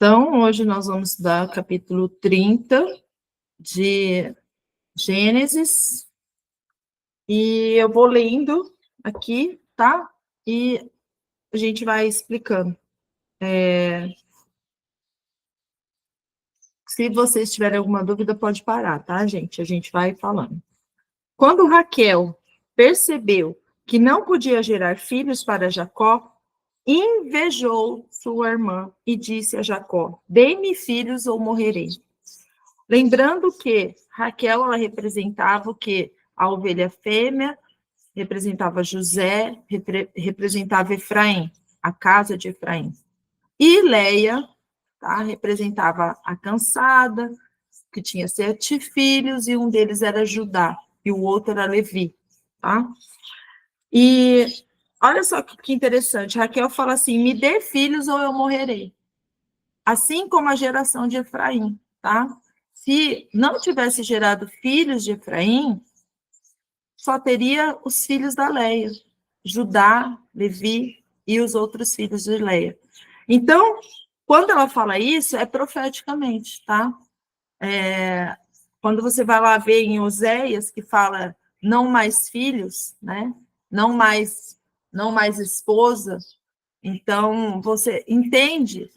Então, hoje nós vamos estudar o capítulo 30 de Gênesis, e eu vou lendo aqui, tá? E a gente vai explicando. Se vocês tiverem alguma dúvida, pode parar, tá, gente? A gente vai falando. Quando Raquel percebeu que não podia gerar filhos para Jacó, invejou sua irmã e disse a Jacó: dê-me filhos ou morrerei. Lembrando que Raquel, ela representava o quê? A ovelha fêmea, representava José, representava Efraim, a casa de Efraim. E Leia, tá? Representava a cansada, que tinha 7 filhos, e um deles era Judá, e o outro era Levi, tá? E olha só que interessante, Raquel fala assim, me dê filhos ou eu morrerei. Assim como a geração de Efraim, tá? Se não tivesse gerado filhos de Efraim, só teria os filhos da Leia, Judá, Levi e os outros filhos de Leia. Então, quando ela fala isso, é profeticamente, tá? Quando você vai lá ver em Oséias, que fala não mais filhos, né? Não mais esposa, então você entende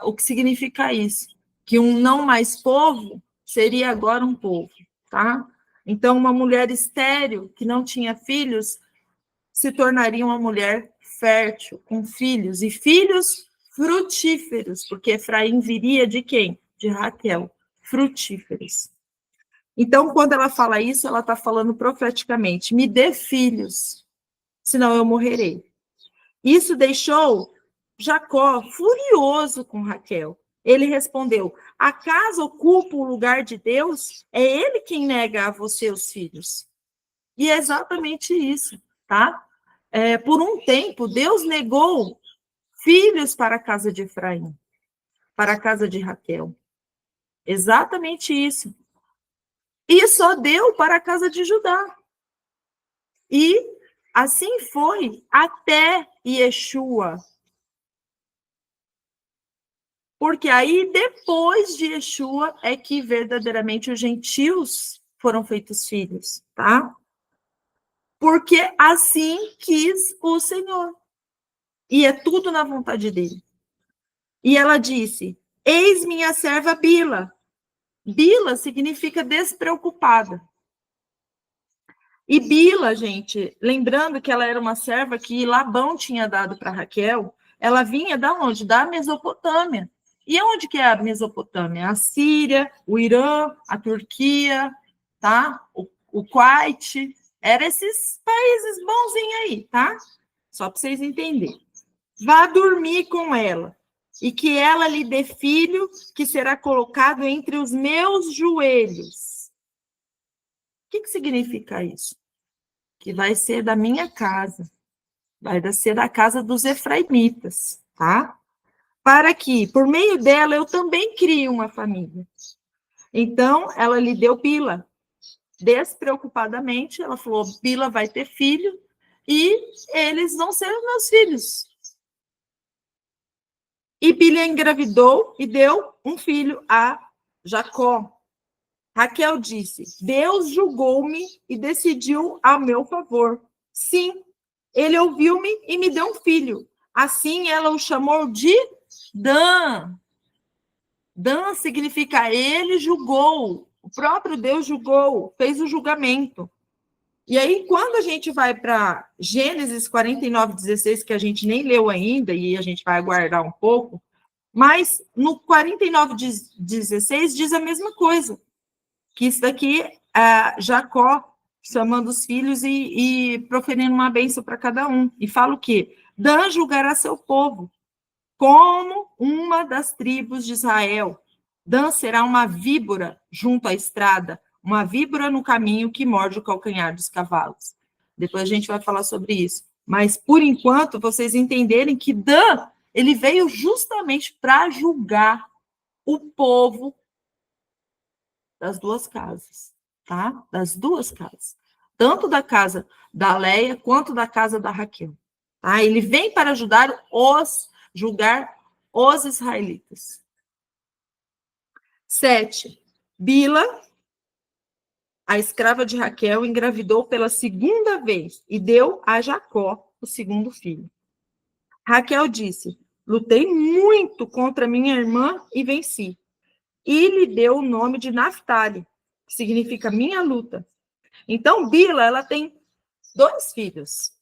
o que significa isso, que um não mais povo seria agora um povo, tá? Então, uma mulher estéril, que não tinha filhos, se tornaria uma mulher fértil, com filhos, e filhos frutíferos, porque Efraim viria de quem? De Raquel, frutíferos. Então, quando ela fala isso, ela está falando profeticamente, me dê filhos, senão eu morrerei. Isso deixou Jacó furioso com Raquel. Ele respondeu: acaso ocupa o lugar de Deus? É ele quem nega a você os filhos. E é exatamente isso, tá? Por um tempo, Deus negou filhos para a casa de Efraim, para a casa de Raquel. Exatamente isso. E só deu para a casa de Judá. E assim foi até Yeshua. Porque aí, depois de Yeshua, é que verdadeiramente os gentios foram feitos filhos, tá? Porque assim quis o Senhor. E é tudo na vontade dele. E ela disse, eis minha serva Bila. Bila significa despreocupada. E Bila, gente, lembrando que ela era uma serva que Labão tinha dado para Raquel, ela vinha da onde? Da Mesopotâmia. E onde que é a Mesopotâmia? A Síria, o Irã, a Turquia, tá? O Kuwait, eram esses países bonzinhos aí, tá? Só para vocês entenderem. Vá dormir com ela, e que ela lhe dê filho, que será colocado entre os meus joelhos. O que significa isso? Que vai ser da minha casa, vai ser da casa dos efraimitas, tá? Para que, por meio dela, eu também crie uma família. Então, ela lhe deu Bila. Despreocupadamente, ela falou, Bila vai ter filho, e eles vão ser os meus filhos. E Bila engravidou e deu um filho a Jacó. Raquel disse, Deus julgou-me e decidiu a meu favor. Sim, ele ouviu-me e me deu um filho. Assim ela o chamou de Dan. Dan significa ele julgou. O próprio Deus julgou, fez o julgamento. E aí, quando a gente vai para Gênesis 49:16, que a gente nem leu ainda, e a gente vai aguardar um pouco, mas no 49:16 diz a mesma coisa, que isso daqui é Jacó chamando os filhos e proferindo uma bênção para cada um. E fala o quê? Dan julgará seu povo, como uma das tribos de Israel. Dan será uma víbora junto à estrada, uma víbora no caminho que morde o calcanhar dos cavalos. Depois a gente vai falar sobre isso. Mas, por enquanto, vocês entenderem que Dan, ele veio justamente para julgar o povo das duas casas, tá? Das duas casas. Tanto da casa da Leia, quanto da casa da Raquel. Tá? Ele vem para julgar os israelitas. 7. Bila, a escrava de Raquel, engravidou pela segunda vez e deu a Jacó o segundo filho. Raquel disse: lutei muito contra minha irmã e venci. E lhe deu o nome de Naftali, que significa minha luta. Então, Bila, ela tem 2 filhos.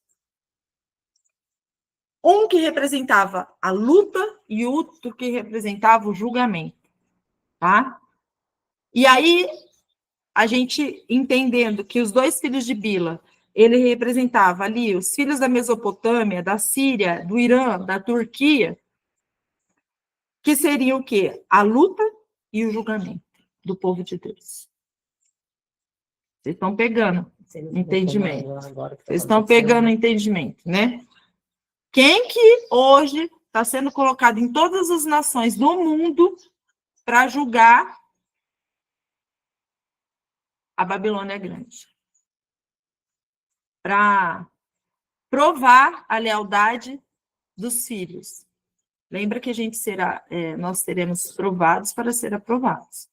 Um que representava a luta e outro que representava o julgamento, tá? E aí, a gente entendendo que os 2 filhos de Bila, ele representava ali os filhos da Mesopotâmia, da Síria, do Irã, da Turquia, que seriam o quê? A luta e o julgamento do povo de Deus. Vocês estão pegando entendimento. Vocês estão pegando entendimento, né? Quem que hoje está sendo colocado em todas as nações do mundo para julgar a Babilônia Grande? Para provar a lealdade dos filhos. Lembra que a gente nós seremos provados para ser aprovados.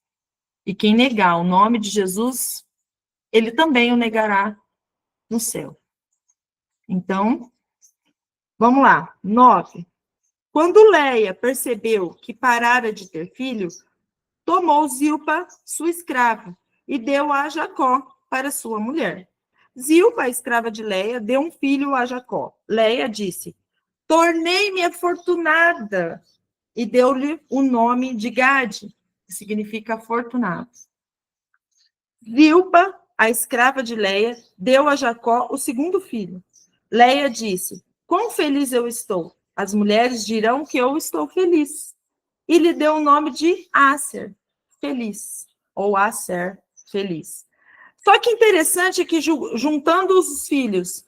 E quem negar o nome de Jesus, ele também o negará no céu. Então, vamos lá. 9. Quando Leia percebeu que parara de ter filho, tomou Zilpa, sua escrava, e deu a Jacó para sua mulher. Zilpa, a escrava de Leia, deu um filho a Jacó. Leia disse: tornei-me afortunada, e deu-lhe o nome de Gade, que significa afortunado. Zilpa, a escrava de Leia, deu a Jacó o segundo filho. Leia disse: quão feliz eu estou! As mulheres dirão que eu estou feliz. E lhe deu o nome de Aser, feliz, ou Aser, feliz. Só que interessante é que, juntando os filhos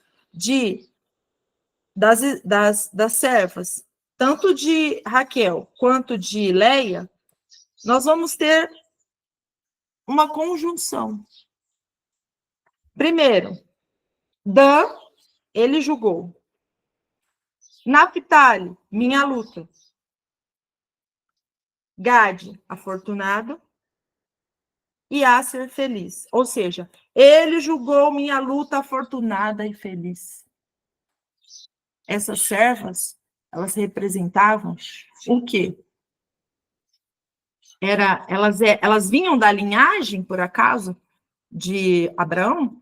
das servas, tanto de Raquel quanto de Leia, nós vamos ter uma conjunção. Primeiro, Dan, ele julgou. Naphtali, minha luta. Gade, afortunado. E Aser, feliz. Ou seja, ele julgou minha luta afortunada e feliz. Essas servas, elas representavam o quê? Elas vinham da linhagem, por acaso, de Abraão?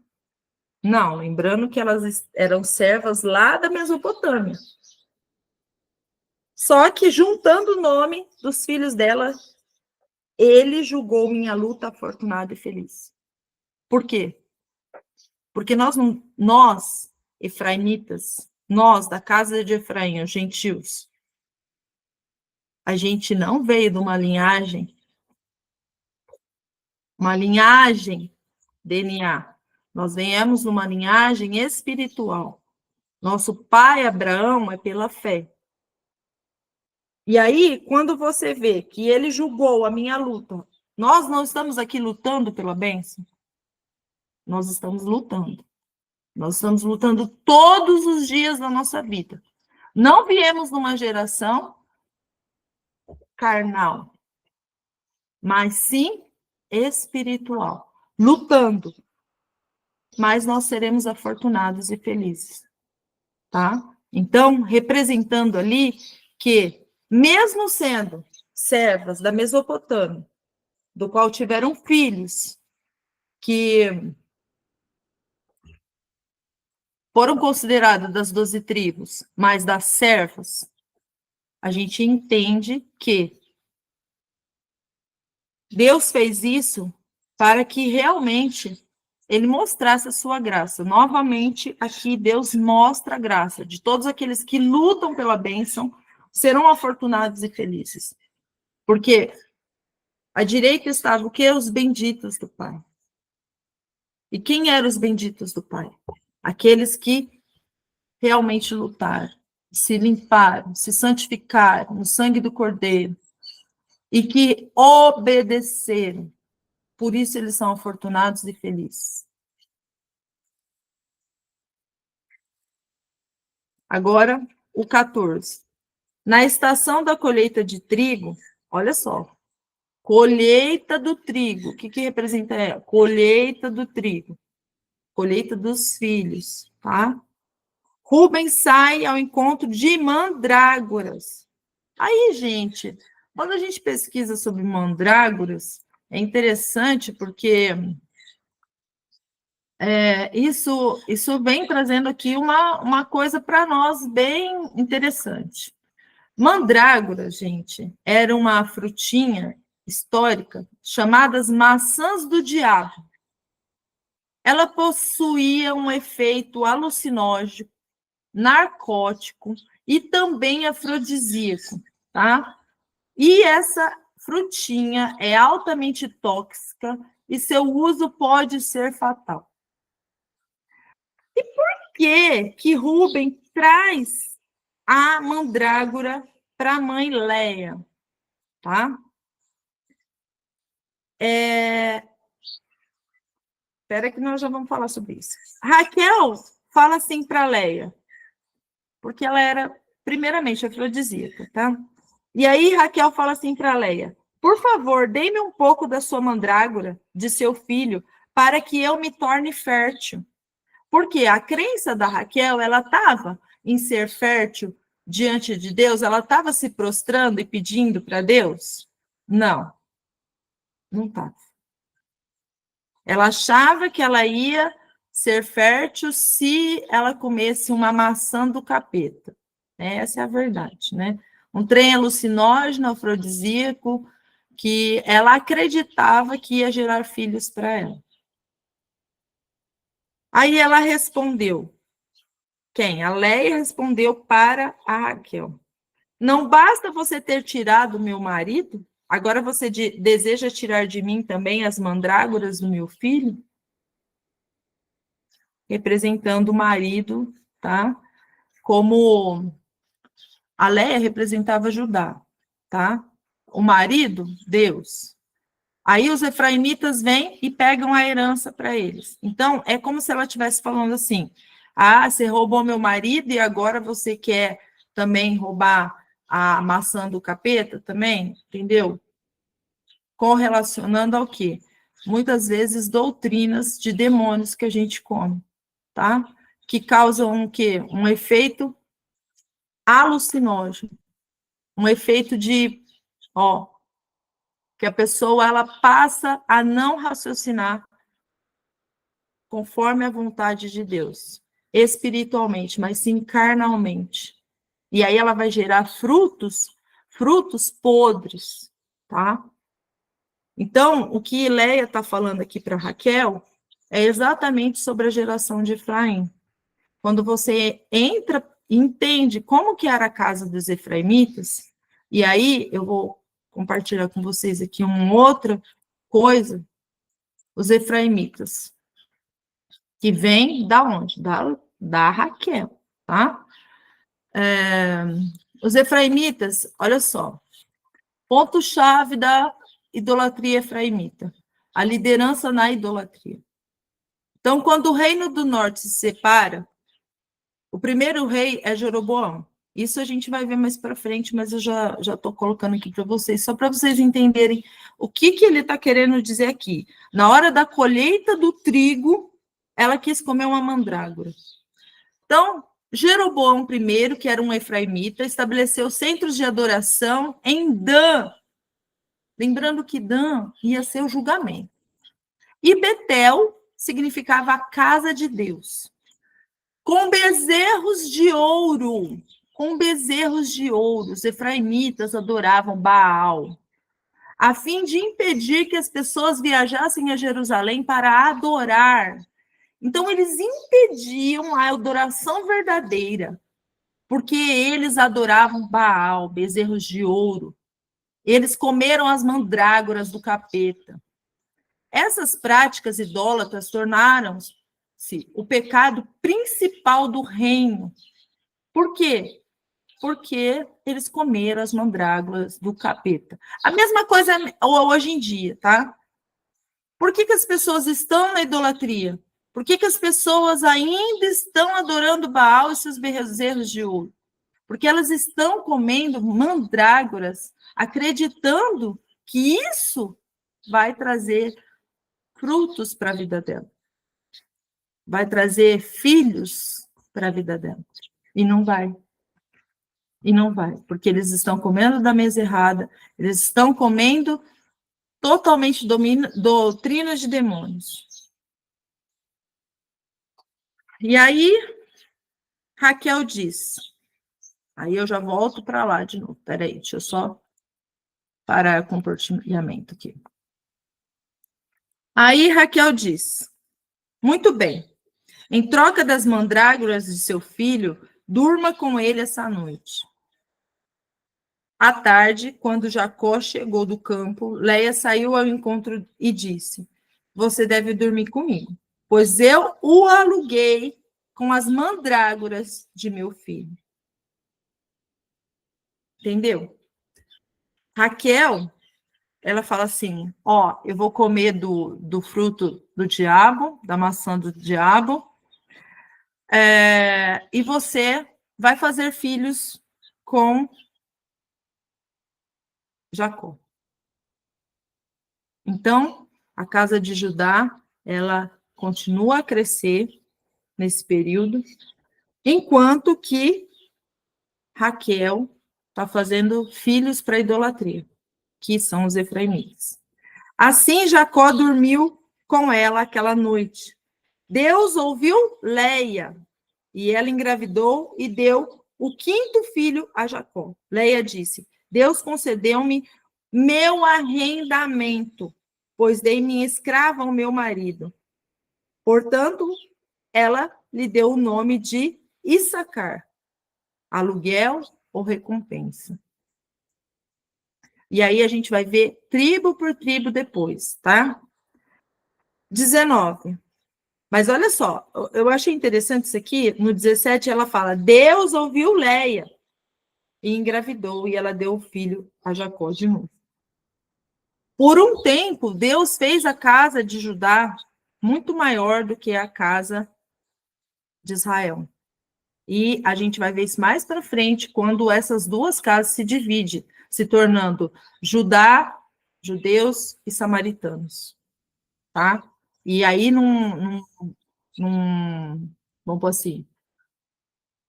Não, lembrando que elas eram servas lá da Mesopotâmia. Só que, juntando o nome dos filhos dela, ele julgou minha luta afortunada e feliz. Por quê? Porque nós, efraimitas, nós, da casa de Efraim, os gentios, a gente não veio de uma linhagem DNA. Nós viemos de uma linhagem espiritual. Nosso pai Abraão é pela fé. E aí, quando você vê que ele julgou a minha luta, nós não estamos aqui lutando pela bênção? Nós estamos lutando. Nós estamos lutando todos os dias da nossa vida. Não viemos numa geração carnal, mas sim espiritual, lutando. Mas nós seremos afortunados e felizes, tá? Então, representando ali que, mesmo sendo servas da Mesopotâmia, do qual tiveram filhos que foram considerados das 12 tribos, mas das servas, a gente entende que Deus fez isso para que realmente ele mostrasse a sua graça. Novamente, aqui Deus mostra a graça de todos aqueles que lutam pela bênção, serão afortunados e felizes. Porque à direita estavam o quê? Os benditos do Pai. E quem eram os benditos do Pai? Aqueles que realmente lutaram, se limparam, se santificaram no sangue do Cordeiro e que obedeceram. Por isso eles são afortunados e felizes. Agora, o 14. Na estação da colheita de trigo, olha só, colheita do trigo, o que representa ela? Colheita do trigo, colheita dos filhos, tá? Rubens sai ao encontro de mandrágoras. Aí, gente, quando a gente pesquisa sobre mandrágoras, é interessante porque isso vem trazendo aqui uma coisa para nós bem interessante. Mandrágora, gente, era uma frutinha histórica chamadas maçãs do diabo. Ela possuía um efeito alucinógeno, narcótico e também afrodisíaco, tá? E essa frutinha é altamente tóxica e seu uso pode ser fatal. E por que Rubem traz a mandrágora para a mãe Leia, tá? Espera que nós já vamos falar sobre isso. Raquel fala assim para Leia, porque ela era, primeiramente, afrodisíaca, tá? E aí Raquel fala assim para Leia, por favor, dê-me um pouco da sua mandrágora, de seu filho, para que eu me torne fértil. Porque a crença da Raquel, ela estava em ser fértil diante de Deus, ela estava se prostrando e pedindo para Deus? Não, não estava. Ela achava que ela ia ser fértil se ela comesse uma maçã do capeta. Essa é a verdade, né? Um trem alucinógeno, afrodisíaco, que ela acreditava que ia gerar filhos para ela. Aí ela respondeu. Quem? A Leia respondeu para a Raquel. Não basta você ter tirado meu marido? Agora você deseja tirar de mim também as mandrágoras do meu filho? Representando o marido, tá? Como a Leia representava Judá, tá? O marido, Deus. Aí os efraimitas vêm e pegam a herança para eles. Então, é como se ela estivesse falando assim: ah, você roubou meu marido e agora você quer também roubar a maçã do capeta também? Entendeu? Correlacionando ao quê? Muitas vezes doutrinas de demônios que a gente come, tá? Que causam o quê? Um efeito alucinógeno, um efeito de, que a pessoa ela passa a não raciocinar conforme a vontade de Deus, espiritualmente, mas sim carnalmente. E aí ela vai gerar frutos podres, tá? Então, o que Leia está falando aqui para Raquel é exatamente sobre a geração de Efraim. Quando você entra e entende como que era a casa dos efraimitas, e aí eu vou compartilhar com vocês aqui uma outra coisa, os efraimitas, que vem da onde? Da Raquel, tá? Os efraimitas, olha só, ponto-chave da idolatria efraimita, a liderança na idolatria. Então, quando o reino do norte se separa, o primeiro rei é Jeroboão. Isso a gente vai ver mais para frente, mas eu já estou colocando aqui para vocês, só para vocês entenderem o que ele está querendo dizer aqui. Na hora da colheita do trigo, ela quis comer uma mandrágora. Então, Jeroboão I, que era um efraimita, estabeleceu centros de adoração em Dan. Lembrando que Dan ia ser o julgamento. E Betel significava a casa de Deus. Com bezerros de ouro. Com bezerros de ouro. Os efraimitas adoravam Baal, a fim de impedir que as pessoas viajassem a Jerusalém para adorar. Então, eles impediam a adoração verdadeira, porque eles adoravam Baal, bezerros de ouro. Eles comeram as mandrágoras do capeta. Essas práticas idólatras tornaram-se o pecado principal do reino. Por quê? Porque eles comeram as mandrágoras do capeta. A mesma coisa hoje em dia, tá? Por que as pessoas estão na idolatria? Por que as pessoas ainda estão adorando Baal e seus bezerros de ouro? Porque elas estão comendo mandrágoras, acreditando que isso vai trazer frutos para a vida dela. Vai trazer filhos para a vida dela. E não vai. E não vai, porque eles estão comendo da mesa errada, eles estão comendo totalmente doutrinas de demônios. E aí, Raquel diz, aí eu já volto para lá de novo, peraí, deixa eu só parar o comportamento aqui. Aí Raquel diz, muito bem, em troca das mandrágoras de seu filho, durma com ele essa noite. À tarde, quando Jacó chegou do campo, Leia saiu ao encontro e disse, você deve dormir comigo, pois eu o aluguei com as mandrágoras de meu filho. Entendeu? Raquel, ela fala assim, ó, eu vou comer do fruto do diabo, da maçã do diabo, e você vai fazer filhos com Jacó. Então, a casa de Judá, ela continua a crescer nesse período, enquanto que Raquel está fazendo filhos para idolatria, que são os efraimitas. Assim, Jacó dormiu com ela aquela noite. Deus ouviu Leia, e ela engravidou e deu o quinto filho a Jacó. Leia disse, Deus concedeu-me meu arrendamento, pois dei minha escrava ao meu marido. Portanto, ela lhe deu o nome de Issacar, aluguel ou recompensa. E aí a gente vai ver tribo por tribo depois, tá? 19. Mas olha só, eu achei interessante isso aqui. No 17, ela fala: Deus ouviu Leia e engravidou, e ela deu o filho a Jacó de novo. Por um tempo, Deus fez a casa de Judá muito maior do que a casa de Israel. E a gente vai ver isso mais para frente, quando essas duas casas se dividem, se tornando Judá, judeus e samaritanos. Tá? E aí, vamos pôr assim,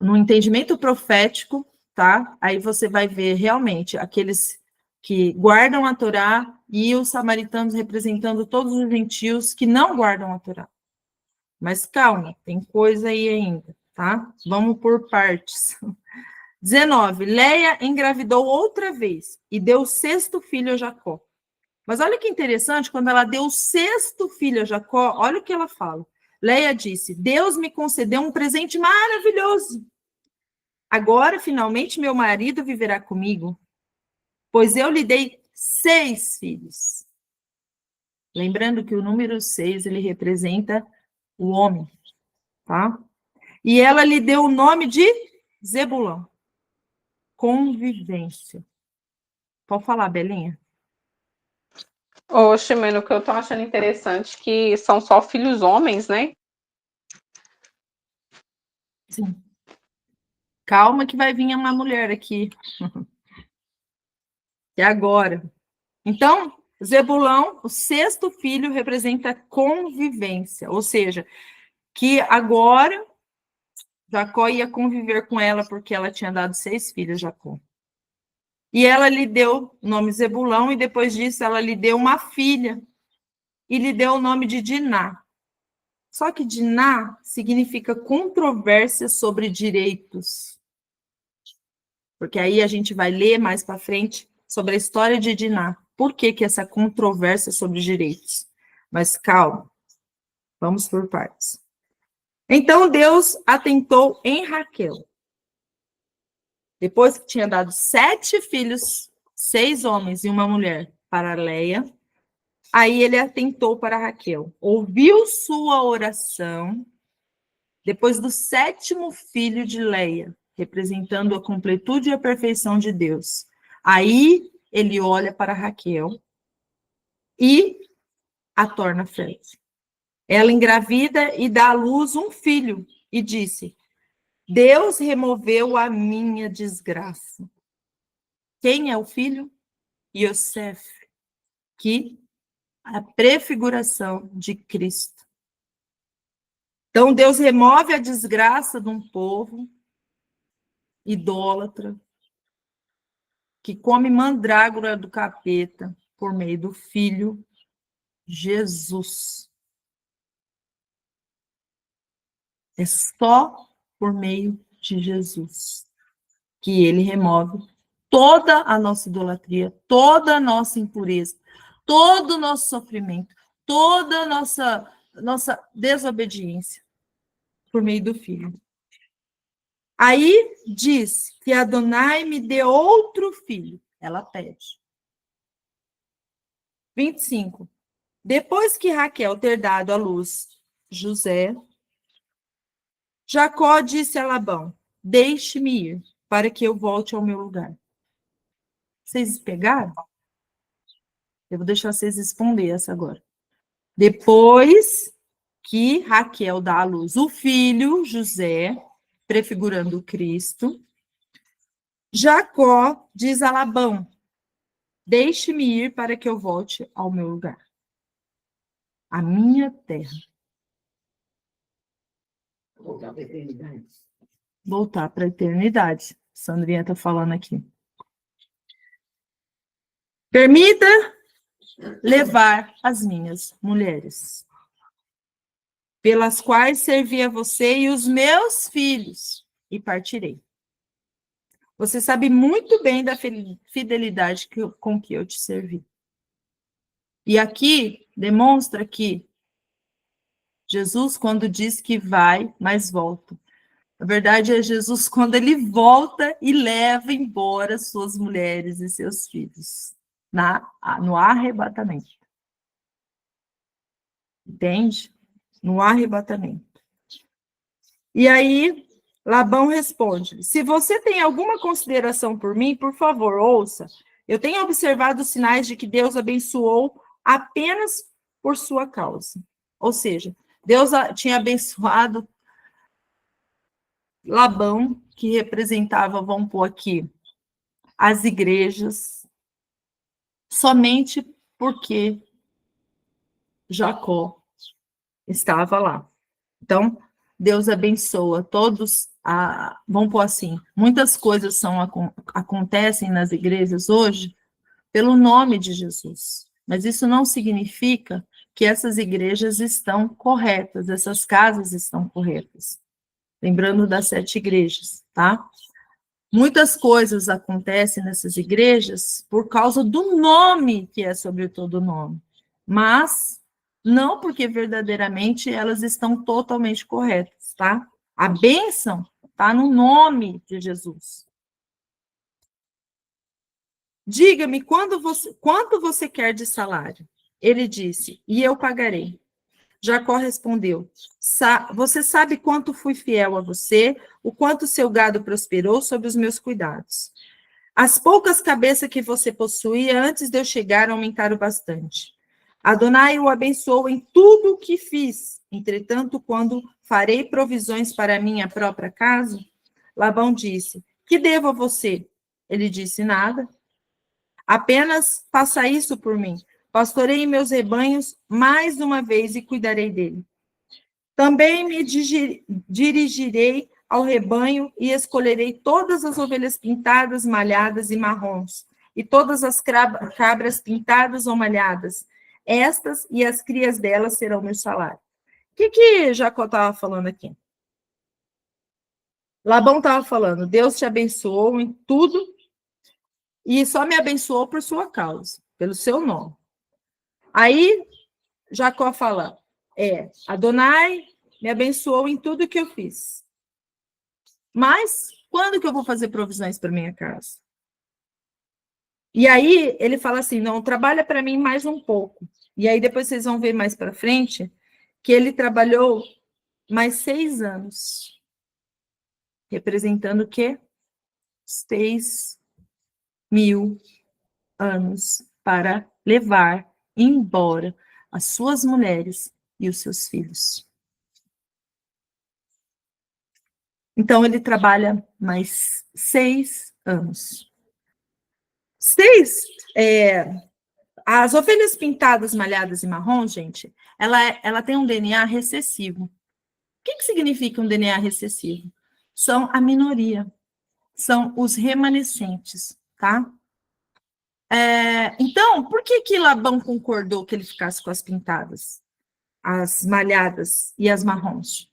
no entendimento profético, tá? Aí você vai ver realmente aqueles que guardam a Torá e os samaritanos representando todos os gentios que não guardam a Torá. Mas calma, tem coisa aí ainda, tá? Vamos por partes. 19. Leia engravidou outra vez e deu o sexto filho a Jacó. Mas olha que interessante, quando ela deu o sexto filho a Jacó, olha o que ela fala. Leia disse, Deus me concedeu um presente maravilhoso. Agora, finalmente, meu marido viverá comigo, pois eu lhe dei 6 filhos. Lembrando que o número 6, ele representa o homem, tá? E ela lhe deu o nome de Zebulão. Convivência. Pode falar, Belinha? Oxe, mano, o que eu tô achando interessante é que são só filhos homens, né? Sim. Calma que vai vir uma mulher aqui. E agora? Então, Zebulão, o sexto filho, representa convivência, ou seja, que agora Jacó ia conviver com ela porque ela tinha dado 6 filhos, Jacó. E ela lhe deu o nome Zebulão, e depois disso ela lhe deu uma filha, e lhe deu o nome de Diná. Só que Diná significa controvérsia sobre direitos. Porque aí a gente vai ler mais para frente sobre a história de Diná. Por que essa controvérsia sobre direitos? Mas calma, vamos por partes. Então Deus atentou em Raquel. Depois que tinha dado 7 filhos, 6 homens e uma mulher para Leia, aí ele atentou para Raquel. Ouviu sua oração depois do 7º filho de Leia, representando a completude e a perfeição de Deus. Aí ele olha para Raquel e a torna fértil. Ela engravida e dá à luz um filho e disse: Deus removeu a minha desgraça. Quem é o filho? Yosef, que é a prefiguração de Cristo. Então, Deus remove a desgraça de um povo idólatra, que come mandrágora do capeta por meio do Filho Jesus. É só por meio de Jesus que ele remove toda a nossa idolatria, toda a nossa impureza, todo o nosso sofrimento, toda a nossa desobediência por meio do Filho. Aí diz que Adonai me dê outro filho. Ela pede. 25. Depois que Raquel ter dado à luz José, Jacó disse a Labão: deixe-me ir, para que eu volte ao meu lugar. Vocês pegaram? Eu vou deixar vocês responder essa agora. Depois que Raquel dá à luz o filho, José, prefigurando o Cristo, Jacó diz a Labão: deixe-me ir para que eu volte ao meu lugar, a minha terra. Voltar para a eternidade. Voltar para a eternidade. Sandrinha está falando aqui. Permita levar as minhas mulheres, pelas quais servi a você e os meus filhos, e partirei. Você sabe muito bem da fidelidade com que eu te servi. E aqui demonstra que Jesus, quando diz que vai, mas volta. Na verdade, é Jesus quando ele volta e leva embora suas mulheres e seus filhos no arrebatamento. Entende? No arrebatamento. E aí, Labão responde: se você tem alguma consideração por mim, por favor, ouça. Eu tenho observado os sinais de que Deus abençoou apenas por sua causa. Ou seja, Deus tinha abençoado Labão, que representava, vamos pôr aqui, as igrejas, somente porque Jacó estava lá. Então, Deus abençoa todos, vamos pôr assim, muitas coisas acontecem nas igrejas hoje pelo nome de Jesus, mas isso não significa que essas igrejas estão corretas, essas casas estão corretas. Lembrando das 7 igrejas, tá? Muitas coisas acontecem nessas igrejas por causa do nome que é sobre todo nome, mas não porque verdadeiramente elas estão totalmente corretas, tá? A bênção está no nome de Jesus. Diga-me quanto você quer de salário? Ele disse, e eu pagarei. Jacó respondeu: você sabe quanto fui fiel a você, o quanto seu gado prosperou sob os meus cuidados. As poucas cabeças que você possuía antes de eu chegar aumentaram bastante. Adonai o abençoou em tudo o que fiz. Entretanto, quando farei provisões para a minha própria casa, Labão disse: que devo a você? Ele disse: nada. Apenas faça isso por mim. Pastorei meus rebanhos mais uma vez e cuidarei dele. Também me dirigirei ao rebanho e escolherei todas as ovelhas pintadas, malhadas e marrons, e todas as cabras pintadas ou malhadas. Estas e as crias delas serão meu salário. O que Jacó estava falando aqui? Labão estava falando, Deus te abençoou em tudo e só me abençoou por sua causa, pelo seu nome. Aí, Jacó fala, Adonai me abençoou em tudo que eu fiz. Mas, quando que eu vou fazer provisões para minha casa? E aí, ele fala assim, não, trabalha para mim mais um pouco. E aí, depois vocês vão ver mais para frente, que ele trabalhou mais 6 anos. Representando o quê? 6.000 anos para levar embora as suas mulheres e os seus filhos. Então, ele trabalha mais 6 anos. As ovelhas pintadas, malhadas e marrom, gente, ela tem um DNA recessivo. O que significa um DNA recessivo? São a minoria, são os remanescentes, tá? Então, por que Labão concordou que ele ficasse com as pintadas, as malhadas e as marrons?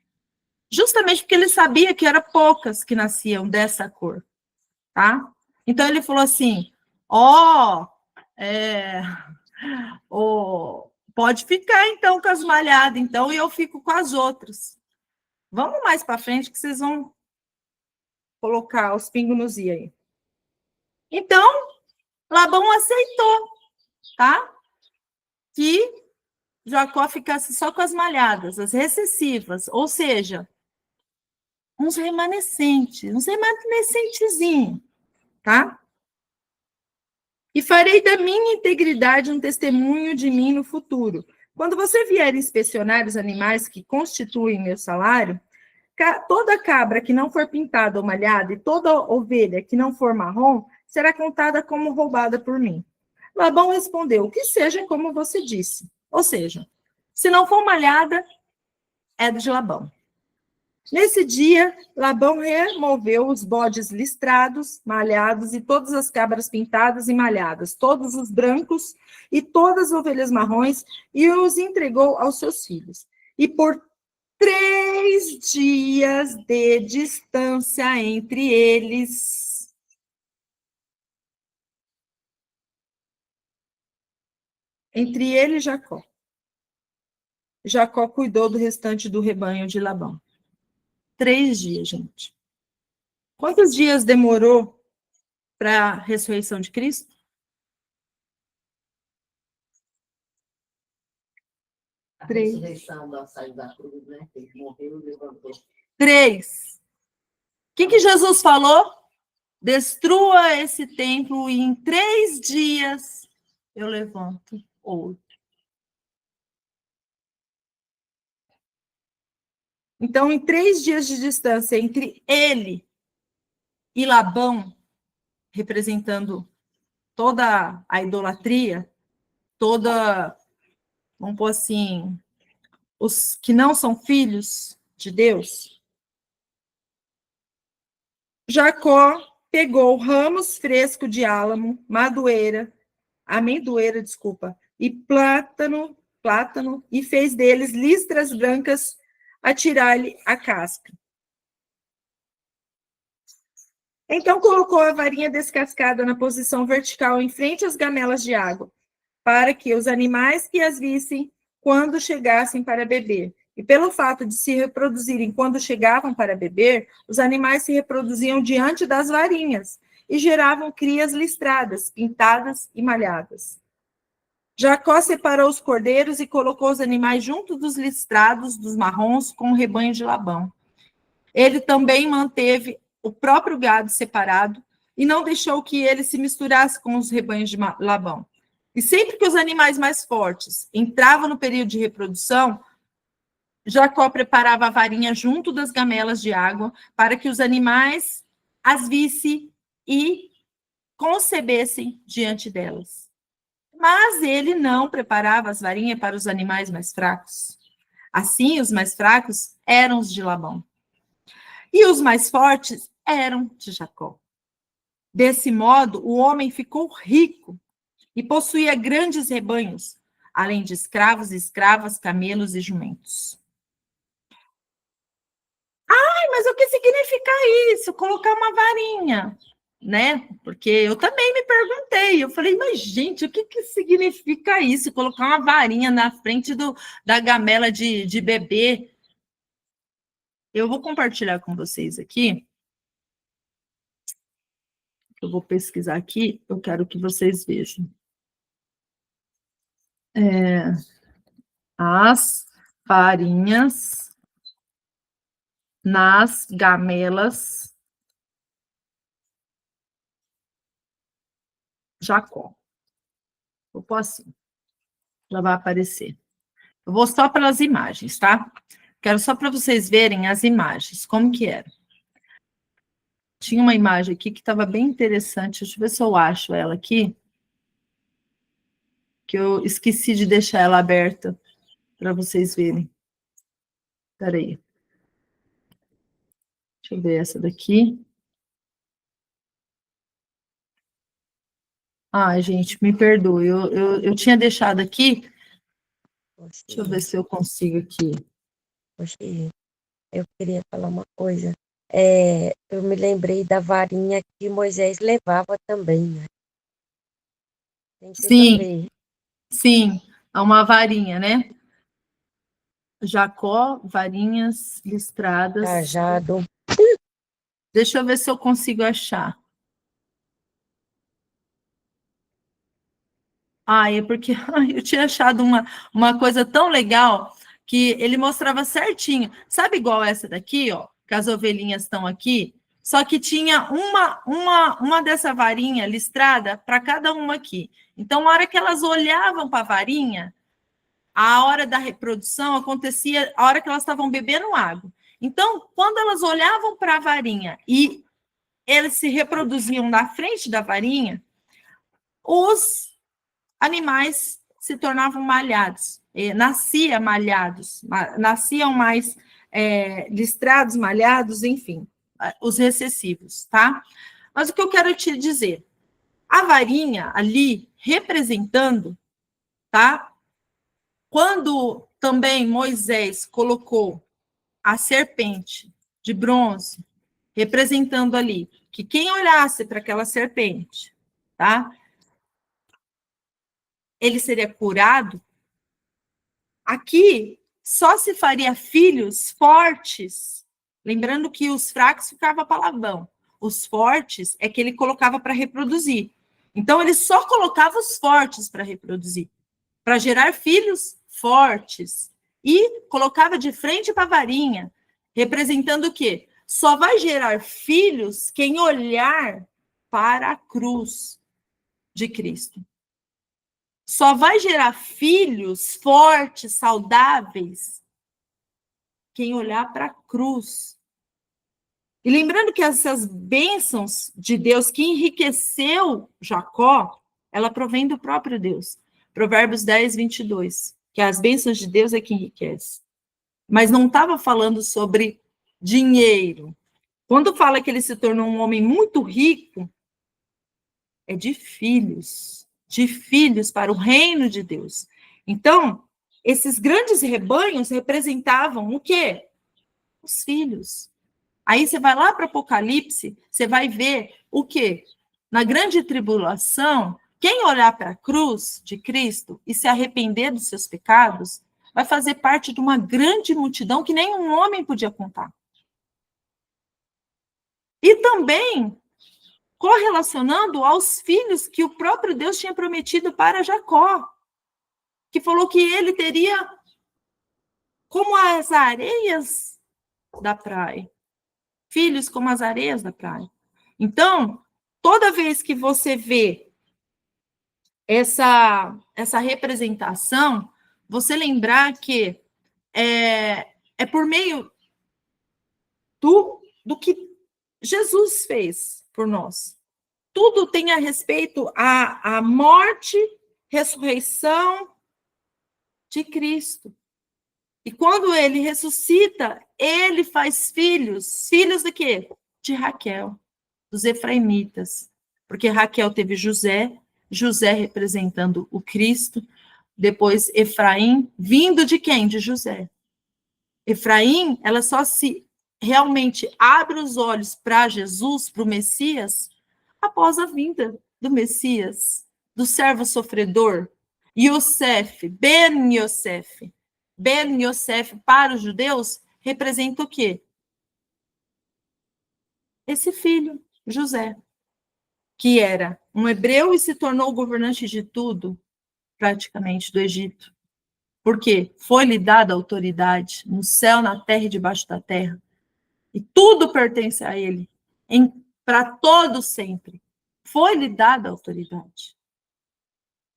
Justamente porque ele sabia que eram poucas que nasciam dessa cor, tá? Então, ele falou assim, pode ficar, então, com as malhadas, então, e eu fico com as outras. Vamos mais para frente, que vocês vão colocar os pingos nos i aí. Então, Labão aceitou, tá? Que Jacó ficasse só com as malhadas, as recessivas, ou seja, uns remanescentezinhos, tá? E farei da minha integridade um testemunho de mim no futuro. Quando você vier inspecionar os animais que constituem meu salário, toda cabra que não for pintada ou malhada e toda ovelha que não for marrom será contada como roubada por mim. Labão respondeu, que seja como você disse. Ou seja, se não for malhada, é de Labão. Nesse dia, Labão removeu os bodes listrados, malhados e todas as cabras pintadas e malhadas, todos os brancos e todas as ovelhas marrons, e os entregou aos seus filhos. E por 3 dias de distância entre eles, entre ele e Jacó. Jacó cuidou do restante do rebanho de Labão. 3 dias, gente. Quantos dias demorou para a ressurreição de Cristo? 3. A ressurreição da saída da cruz, né? Ele morreu e levantou. 3. O que Jesus falou? Destrua esse templo e em 3 dias eu levanto outro. Então, em 3 dias de distância entre ele e Labão, representando toda a idolatria, vamos pôr assim, os que não são filhos de Deus, Jacó pegou ramos frescos de álamo, amendoeira, e plátano, e fez deles listras brancas a tirar-lhe a casca. Então colocou a varinha descascada na posição vertical em frente às gamelas de água, para que os animais que as vissem quando chegassem para beber. E pelo fato de se reproduzirem quando chegavam para beber, os animais se reproduziam diante das varinhas e geravam crias listradas, pintadas e malhadas. Jacó separou os cordeiros e colocou os animais junto dos listrados, dos marrons, com o rebanho de Labão. Ele também manteve o próprio gado separado e não deixou que ele se misturasse com os rebanhos de Labão. E sempre que os animais mais fortes entravam no período de reprodução, Jacó preparava a varinha junto das gamelas de água para que os animais as vissem e concebessem diante delas. Mas ele não preparava as varinhas para os animais mais fracos. Assim, os mais fracos eram os de Labão. E os mais fortes eram de Jacó. Desse modo, o homem ficou rico e possuía grandes rebanhos, além de escravos e escravas, camelos e jumentos. Mas o que significa isso? Colocar uma varinha, né? Porque eu também me perguntei. Eu falei, mas gente, o que significa isso? Colocar uma varinha na frente da gamela de bebê. Eu vou compartilhar com vocês aqui. Eu vou pesquisar aqui, eu quero que vocês vejam. As varinhas nas gamelas Jacó. Vou pôr assim. Já vai aparecer. Eu vou só pelas imagens, tá? Quero só para vocês verem as imagens, como que era. Tinha uma imagem aqui que estava bem interessante. Deixa eu ver se eu acho ela aqui. Que eu esqueci de deixar ela aberta para vocês verem. Espera aí. Deixa eu ver essa daqui. Ai, gente, me perdoe. Eu tinha deixado aqui. Deixa eu ver se eu consigo aqui. Poxa, eu queria falar uma coisa. Eu me lembrei da varinha que Moisés levava também, né? Tem tudo a Sim, ver. sim. É uma varinha, né? Jacó, varinhas listradas. Cajado. Deixa eu ver se eu consigo achar. É porque eu tinha achado uma coisa tão legal que ele mostrava certinho. Sabe igual essa daqui, ó? Que as ovelhinhas estão aqui? Só que tinha uma dessa varinha listrada para cada uma aqui. Então, na hora que elas olhavam para a varinha, a hora da reprodução acontecia a hora que elas estavam bebendo água. Então, quando elas olhavam para a varinha e eles se reproduziam na frente da varinha, os animais se tornavam malhados, nasciam mais listrados, malhados, enfim, os recessivos, tá? Mas o que eu quero te dizer, a varinha ali representando, tá? Quando também Moisés colocou a serpente de bronze, representando ali que quem olhasse para aquela serpente, tá? Ele seria curado. Aqui só se faria filhos fortes, lembrando que os fracos ficavam palavão. Os fortes é que ele colocava para reproduzir. Então, ele só colocava os fortes para reproduzir, para gerar filhos fortes. E colocava de frente para a varinha, representando o quê? Só vai gerar filhos quem olhar para a cruz de Cristo. Só vai gerar filhos fortes, saudáveis, quem olhar para a cruz. E lembrando que essas bênçãos de Deus que enriqueceu Jacó, ela provém do próprio Deus. Provérbios 10, 22. Que as bênçãos de Deus é que enriquece. Mas não estava falando sobre dinheiro. Quando fala que ele se tornou um homem muito rico, é de filhos para o reino de Deus. Então, esses grandes rebanhos representavam o quê? Os filhos. Aí você vai lá para Apocalipse, você vai ver o quê? Na grande tribulação, quem olhar para a cruz de Cristo e se arrepender dos seus pecados, vai fazer parte de uma grande multidão que nenhum homem podia contar. E também correlacionando aos filhos que o próprio Deus tinha prometido para Jacó, que falou que ele teria como as areias da praia, filhos como as areias da praia. Então, toda vez que você vê essa representação, você lembrar que é por meio do que Jesus fez por nós. Tudo tem a respeito à morte, ressurreição de Cristo. E quando ele ressuscita, ele faz filhos. Filhos de quê? De Raquel, dos efraimitas. Porque Raquel teve José, José representando o Cristo, depois Efraim, vindo de quem? De José. Efraim, ela só se realmente abre os olhos para Jesus, para o Messias, após a vinda do Messias, do servo sofredor, Yosef, Ben Yosef. Ben Yosef, para os judeus, representa o quê? Esse filho, José, que era um hebreu e se tornou governante de tudo, praticamente, do Egito. Porque foi-lhe dada autoridade no céu, na terra e debaixo da terra. E tudo pertence a ele, para todo sempre. Foi-lhe dada autoridade.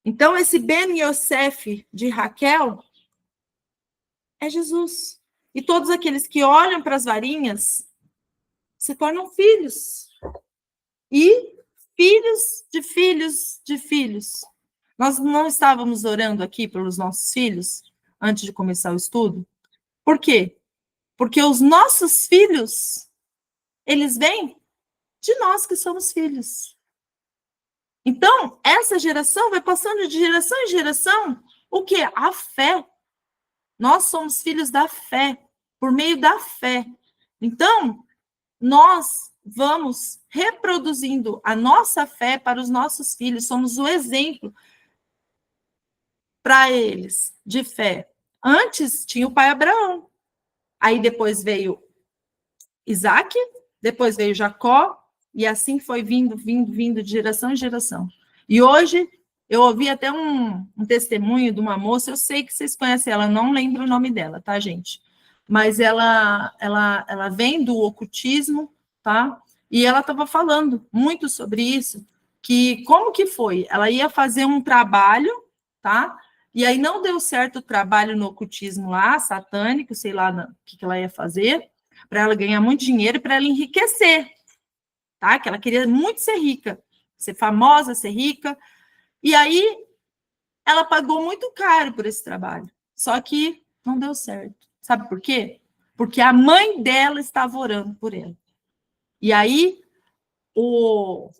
Então, esse Ben Yosef de Raquel é Jesus. E todos aqueles que olham para as varinhas se tornam filhos e filhos de filhos de filhos. Nós não estávamos orando aqui pelos nossos filhos antes de começar o estudo? Por quê? Porque os nossos filhos, eles vêm de nós que somos filhos. Então, essa geração vai passando de geração em geração o quê? A fé. Nós somos filhos da fé, por meio da fé. Então, nós vamos reproduzindo a nossa fé para os nossos filhos, somos o exemplo para eles de fé. Antes tinha o pai Abraão, aí depois veio Isaac, depois veio Jacó, e assim foi vindo de geração em geração. E hoje, eu ouvi até um testemunho de uma moça, eu sei que vocês conhecem ela, não lembro o nome dela, tá, gente? Mas ela vem do ocultismo, tá? E ela estava falando muito sobre isso, que como que foi? Ela ia fazer um trabalho, tá? E aí não deu certo o trabalho no ocultismo lá, satânico, sei lá o que ela ia fazer, para ela ganhar muito dinheiro e para ela enriquecer, tá? Que ela queria muito ser rica, ser famosa, ser rica. E aí ela pagou muito caro por esse trabalho. Só que não deu certo. Sabe por quê? Porque a mãe dela estava orando por ela. E aí o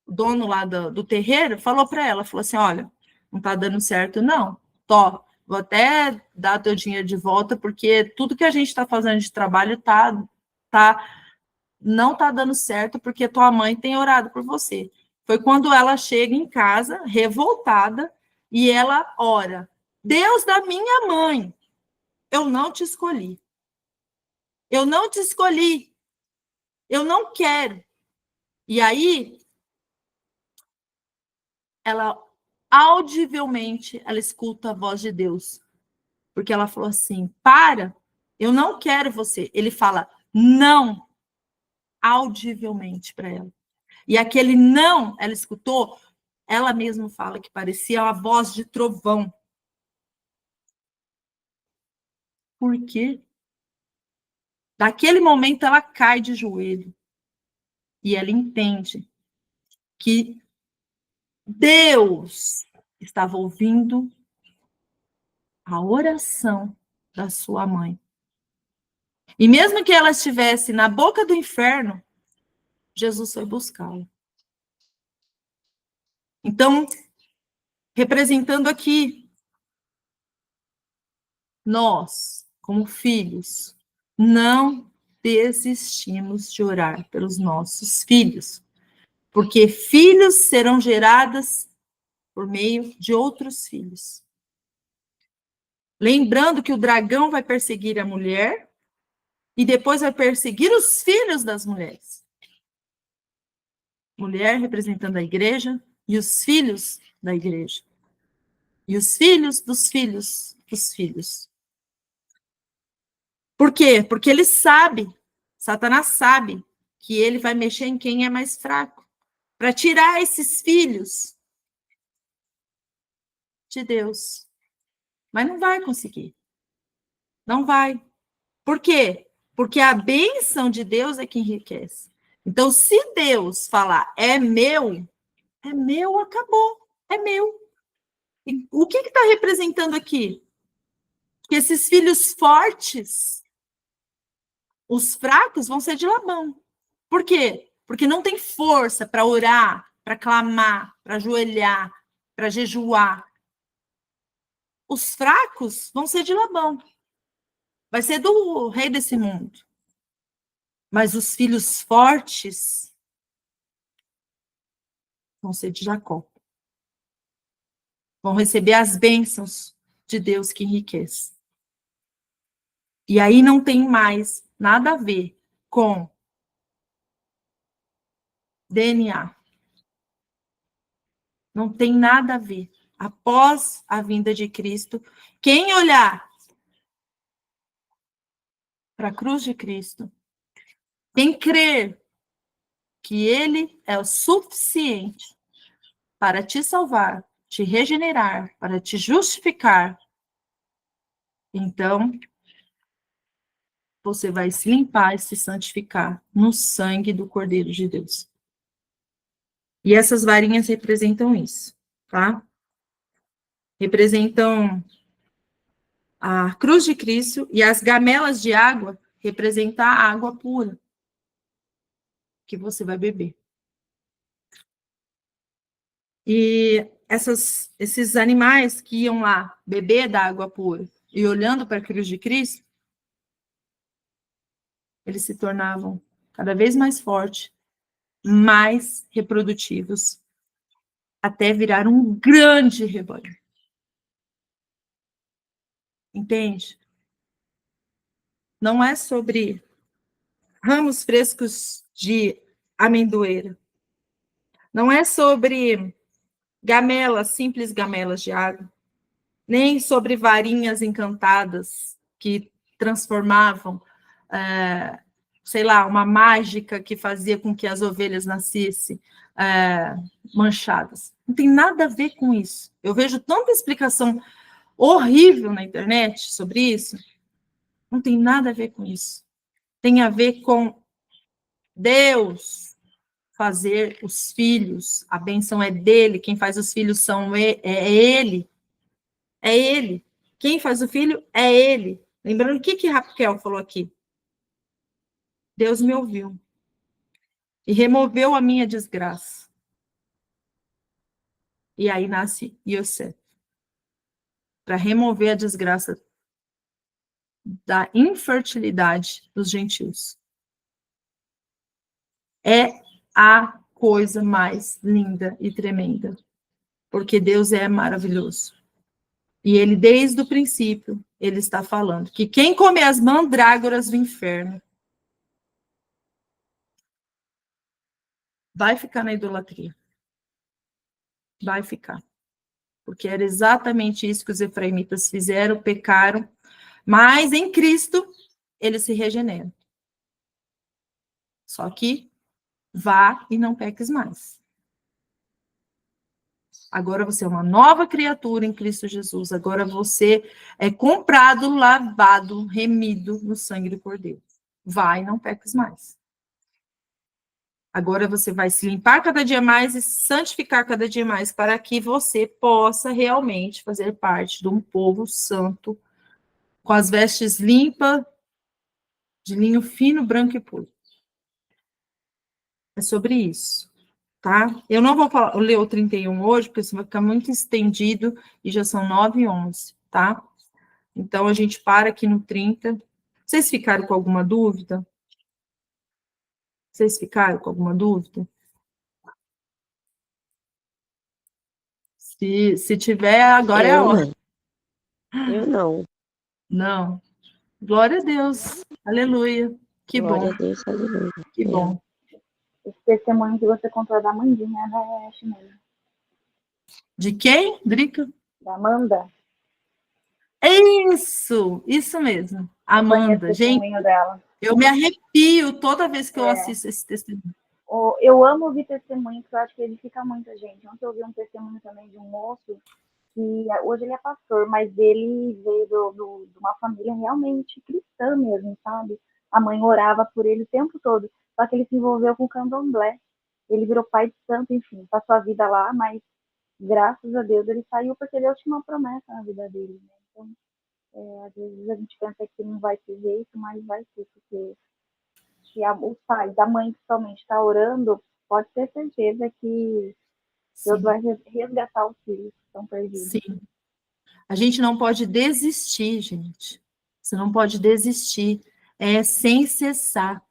dono lá do terreiro falou para ela, falou assim, olha, não está dando certo, não. Tó, vou até dar teu dinheiro de volta, porque tudo que a gente está fazendo de trabalho não está dando certo, porque tua mãe tem orado por você. Foi quando ela chega em casa, revoltada, e ela ora, Deus da minha mãe, eu não te escolhi. Eu não te escolhi. Eu não quero. E aí, ela audivelmente, ela escuta a voz de Deus. Porque ela falou assim, para, eu não quero você. Ele fala, não, audivelmente para ela. E aquele não, ela escutou, ela mesma fala que parecia a voz de trovão. Por quê? Daquele momento ela cai de joelho. E ela entende que Deus estava ouvindo a oração da sua mãe. E mesmo que ela estivesse na boca do inferno, Jesus foi buscá-la. Então, representando aqui, nós, como filhos, não desistimos de orar pelos nossos filhos, porque filhos serão gerados por meio de outros filhos. Lembrando que o dragão vai perseguir a mulher e depois vai perseguir os filhos das mulheres. Mulher representando a igreja e os filhos da igreja. E os filhos dos filhos dos filhos. Por quê? Porque ele sabe, Satanás sabe, que ele vai mexer em quem é mais fraco, para tirar esses filhos de Deus. Mas não vai conseguir. Não vai. Por quê? Porque a bênção de Deus é que enriquece. Então, se Deus falar, é meu, acabou, é meu. E o que está representando aqui? Que esses filhos fortes, os fracos, vão ser de Labão. Por quê? Porque não tem força para orar, para clamar, para ajoelhar, para jejuar. Os fracos vão ser de Labão. Vai ser do rei desse mundo. Mas os filhos fortes vão ser de Jacó. Vão receber as bênçãos de Deus que enriquece. E aí não tem mais nada a ver com DNA. Não tem nada a ver. Após a vinda de Cristo, quem olhar para a cruz de Cristo, quem crer que ele é o suficiente para te salvar, te regenerar, para te justificar, então você vai se limpar e se santificar no sangue do Cordeiro de Deus. E essas varinhas representam isso, tá? Representam a cruz de Cristo, e as gamelas de água representam a água pura que você vai beber. E esses animais que iam lá beber da água pura e olhando para a cruz de Cristo, eles se tornavam cada vez mais fortes, mais reprodutivos, até virar um grande rebanho. Entende? Não é sobre ramos frescos de amendoeira. Não é sobre gamelas, simples gamelas de água. Nem sobre varinhas encantadas que transformavam, sei lá, uma mágica que fazia com que as ovelhas nascessem manchadas. Não tem nada a ver com isso. Eu vejo tanta explicação horrível na internet sobre isso. Não tem nada a ver com isso. Tem a ver com Deus fazer os filhos. A bênção é dele. Quem faz os filhos é ele. É ele. Quem faz o filho é ele. Lembrando o que Raquel falou aqui? Deus me ouviu e removeu a minha desgraça. E aí nasce Yosef, para remover a desgraça da infertilidade dos gentios. É a coisa mais linda e tremenda, porque Deus é maravilhoso. E ele, desde o princípio, ele está falando que quem comer as mandrágoras do inferno vai ficar na idolatria. Vai ficar. Porque era exatamente isso que os efraimitas fizeram, pecaram, mas em Cristo eles se regeneram. Só que vá e não peques mais. Agora você é uma nova criatura em Cristo Jesus. Agora você é comprado, lavado, remido no sangue do Cordeiro. Vai e não peques mais. Agora você vai se limpar cada dia mais e santificar cada dia mais para que você possa realmente fazer parte de um povo santo, com as vestes limpas, de linho fino, branco e puro. É sobre isso, tá? Eu não vou ler o 31 hoje, porque isso vai ficar muito estendido e já são 9h11, tá? Então, a gente para aqui no 30. Vocês ficaram com alguma dúvida? Vocês ficaram com alguma dúvida? Se tiver, agora é a hora. Eu não. Não. Glória a Deus. Aleluia. Que Glória bom. a Deus, aleluia. Que bom. Esse testemunho que você contou da Mandinha, né, Chimena? De quem, Drica? Da Amanda? Isso mesmo. Amanda. O testemunho dela. Eu me arrepio toda vez que eu assisto esse testemunho. Eu amo ouvir testemunho, porque eu acho que edifica muita gente. Ontem eu ouvi um testemunho também de um moço, que hoje ele é pastor, mas ele veio de uma família realmente cristã mesmo, sabe? A mãe orava por ele o tempo todo, só que ele se envolveu com o candomblé. Ele virou pai de santo, enfim, passou a vida lá, mas graças a Deus ele saiu porque Deus tinha uma promessa na vida dele, né? Então, às vezes a gente pensa que não vai ter jeito, mas vai ter, porque se o pai da mãe principalmente está orando, pode ter certeza que Deus vai resgatar os filhos que estão perdidos. Sim. A gente não pode desistir, gente. Você não pode desistir. É sem cessar.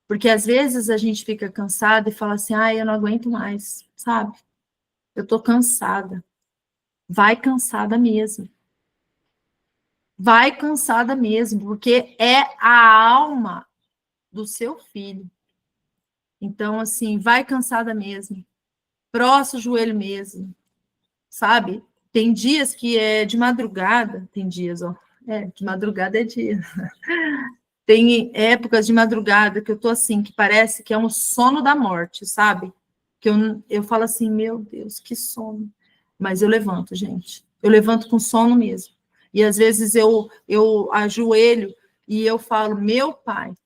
Porque às vezes a gente fica cansada e fala assim, eu não aguento mais, sabe? Eu tô cansada. Vai cansada mesmo. Vai cansada mesmo, porque é a alma do seu filho. Então, assim, vai cansada mesmo. Proça o joelho mesmo, sabe? Tem dias que é de madrugada, tem dias, de madrugada é dia. Tem épocas de madrugada que eu tô assim, que parece que é um sono da morte, sabe? Que eu falo assim, meu Deus, que sono. Mas eu levanto, gente. Eu levanto com sono mesmo. E às vezes eu ajoelho e eu falo, meu Pai,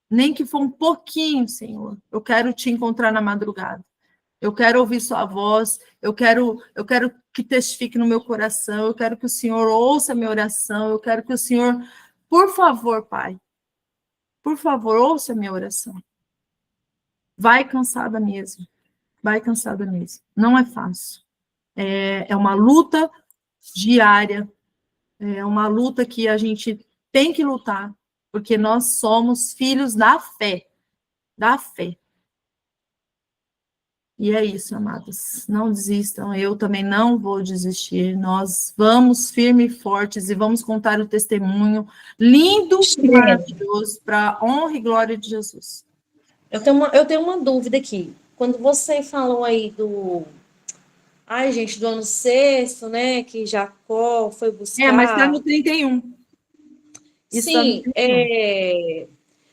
nem que for um pouquinho, Senhor, eu quero te encontrar na madrugada. Eu quero ouvir sua voz, eu quero que testifique no meu coração, eu quero que o Senhor ouça a minha oração, eu quero que o Senhor, por favor, Pai, por favor, ouça a minha oração. Vai cansada mesmo, vai cansada mesmo. Não é fácil. É uma luta diária, é uma luta que a gente tem que lutar, porque nós somos filhos da fé, da fé. E é isso, amados. Não desistam, eu também não vou desistir. Nós vamos firmes e fortes e vamos contar o testemunho lindo e maravilhoso para a honra e glória de Jesus. Eu tenho uma dúvida aqui. Quando você falou aí do... Ai, gente, do ano sexto, né? Que Jacó foi buscar... Mas está no 31. Isso tá no Sim, 31.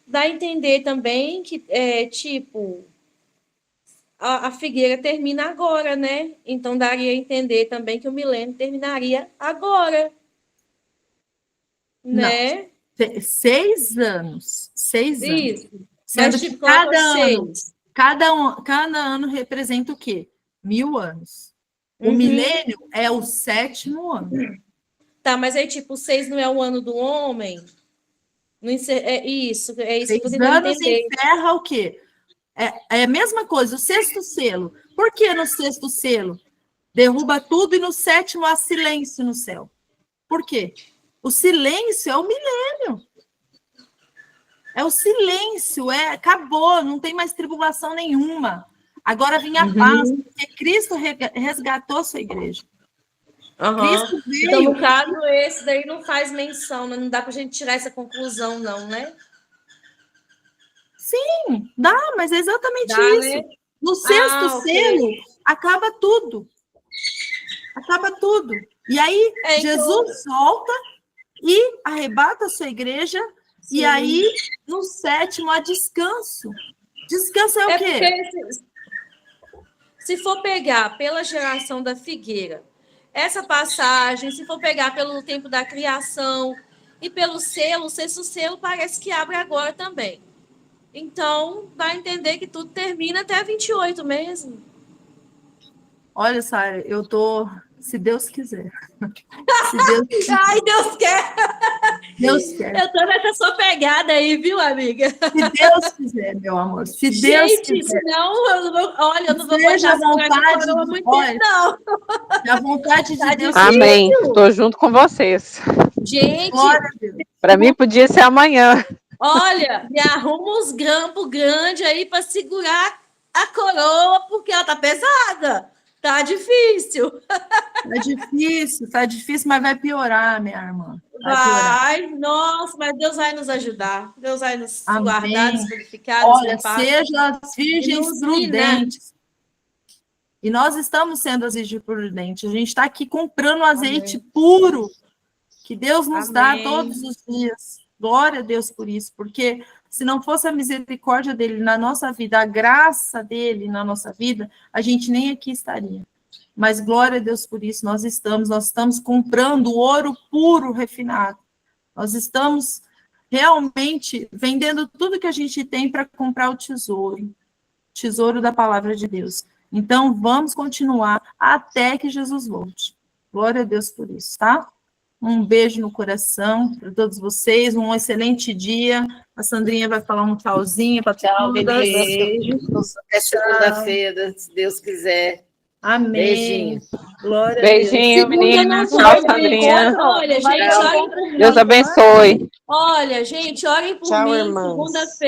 dá a entender também que, tipo... A figueira termina agora, né? Então, daria a entender também que o milênio terminaria agora. Né? 6 anos. 6 anos. Isso. Sendo Mas, que tipo, colocou cada ano representa o quê? 1000 anos. O milênio é o 7º ano. Tá, mas aí, tipo, 6 não é o ano do homem? Não é isso que eu tô 6 tentando anos entender. encerra o quê? É a mesma coisa, o 6º selo. Por que no 6º selo derruba tudo e no 7º há silêncio no céu? Por quê? O silêncio é o milênio. É o silêncio, acabou, não tem mais tribulação nenhuma. Agora vem a paz, porque Cristo resgatou a sua igreja. Cristo veio. Então, no caso, esse daí não faz menção, né? Não dá pra gente tirar essa conclusão, não, né? Sim, dá, mas é exatamente Dá, isso. né? No 6º selo, acaba tudo. Acaba tudo. E aí, Jesus solta e arrebata a sua igreja, e aí, no 7º, há descanso. Descanso é o quê? Porque se for pegar pela geração da figueira, essa passagem, se for pegar pelo tempo da criação e pelo selo, o 6º selo parece que abre agora também. Então, dá a entender que tudo termina até 28 mesmo. Olha, Sara, eu tô... Se Deus quiser. Se Deus quiser. Ai, Deus quer! Deus quer. Eu tô nessa sua pegada aí, viu, amiga? Se Deus quiser, meu amor. Se Deus Gente, quiser. senão eu não vou... Olha, eu não vou Seja aguentar essa vontade coroa de muito tempo, não. A vontade de Deus. Amém. Estou junto com vocês. Gente, Glória a Deus. Para mim, podia ser amanhã. olha, me arruma uns grampos grandes aí para segurar a coroa, porque ela tá pesada. Tá difícil. Tá difícil, mas vai piorar, minha irmã. Vai, nossa, mas Deus vai nos ajudar. Deus vai nos Amém. guardar, nos purificar, Olha, nos limpar. seja as virgens nos prudentes. E nós estamos sendo as virgens prudentes. A gente está aqui comprando azeite puro que Deus nos dá todos os dias. Glória a Deus por isso, porque se não fosse a misericórdia dele na nossa vida, a graça dele na nossa vida, a gente nem aqui estaria. Mas glória a Deus por isso, nós estamos comprando ouro puro, refinado. Nós estamos realmente vendendo tudo que a gente tem para comprar o tesouro da palavra de Deus. Então, vamos continuar até que Jesus volte. Glória a Deus por isso, tá? Um beijo no coração para todos vocês, um excelente dia. A Sandrinha vai falar um tchauzinho para Tchau, todas. beijo. Até segunda-feira, se Deus quiser. Amém. Beijinho. Glória Beijinho, a Deus. menina. Segunda Tchau, não foi, Sandrinha. olha, gente, olhem por mim. Deus abençoe. Olha, gente, orem por Tchau, mim. irmãos. Segunda-feira.